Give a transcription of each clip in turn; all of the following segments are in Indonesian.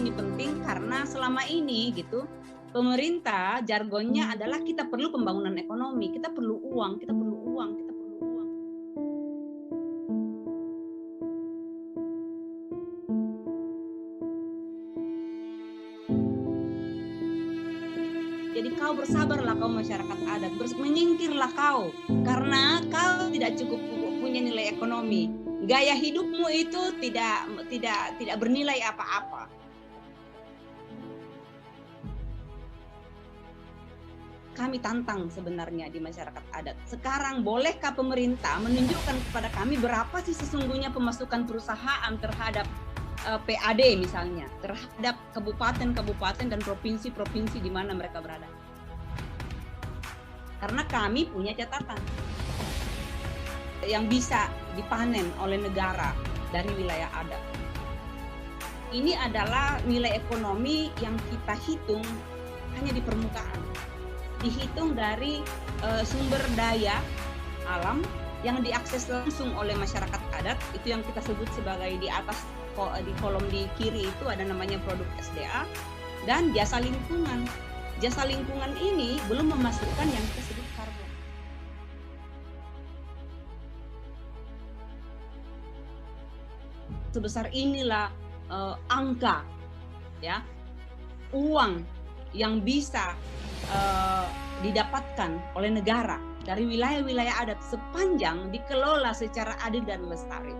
ini penting karena selama ini gitu pemerintah jargonnya adalah kita perlu pembangunan ekonomi, kita perlu uang, kita perlu uang, kita perlu uang. Jadi kau bersabarlah kau masyarakat adat, menyingkirlah kau karena kau tidak cukup punya nilai ekonomi. Gaya hidupmu itu tidak bernilai apa-apa. Kami tantang sebenarnya di masyarakat adat. Sekarang bolehkah pemerintah menunjukkan kepada kami berapa sih sesungguhnya pemasukan perusahaan terhadap PAD misalnya, terhadap kabupaten-kabupaten dan provinsi-provinsi di mana mereka berada. Karena kami punya catatan yang bisa dipanen oleh negara dari wilayah adat. Ini adalah nilai ekonomi yang kita hitung hanya di permukaan. Dihitung dari sumber daya alam yang diakses langsung oleh masyarakat adat, itu yang kita sebut sebagai di atas di kolom di kiri itu ada namanya produk SDA, dan jasa lingkungan. Jasa lingkungan ini belum memasukkan yang kita sebut karbon. Sebesar inilah angka ya uang yang bisa didapatkan oleh negara dari wilayah-wilayah adat sepanjang dikelola secara adil dan lestari.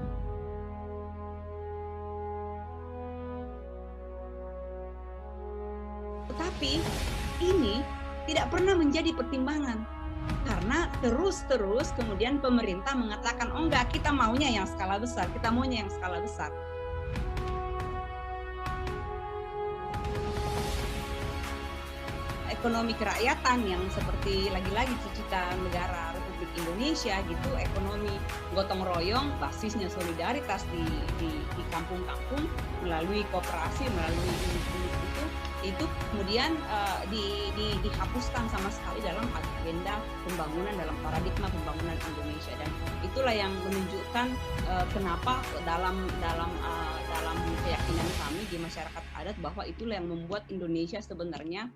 Tetapi ini tidak pernah menjadi pertimbangan karena terus kemudian pemerintah mengatakan oh enggak, kita maunya yang skala besar, kita maunya yang skala besar. Ekonomi kerakyatan yang seperti lagi-lagi cita-cita negara Republik Indonesia gitu, ekonomi gotong royong basisnya solidaritas di kampung-kampung melalui koperasi, melalui unit-unit itu kemudian dihapuskan sama sekali dalam agenda pembangunan, dalam paradigma pembangunan Indonesia. Dan itulah yang menunjukkan kenapa dalam keyakinan kami di masyarakat adat bahwa itulah yang membuat Indonesia sebenarnya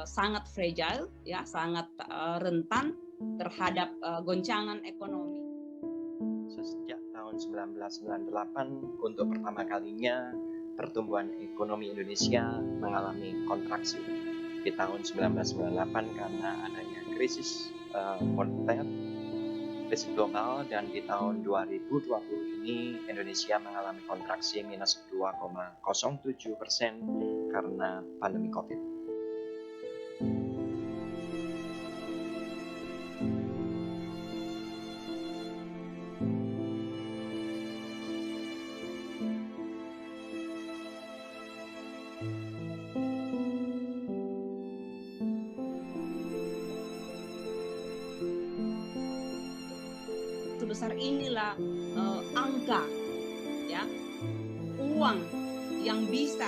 sangat fragile, ya, sangat rentan terhadap goncangan ekonomi. Sejak tahun 1998 untuk pertama kalinya pertumbuhan ekonomi Indonesia mengalami kontraksi. Di tahun 1998 karena adanya krisis moneter, krisis global, dan di tahun 2020 ini Indonesia mengalami kontraksi minus 2,07% karena pandemi COVID. Sebesar inilah angka ya uang yang bisa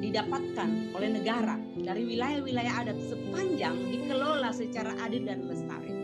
didapatkan oleh negara dari wilayah-wilayah adat sepanjang dikelola secara adil dan lestari.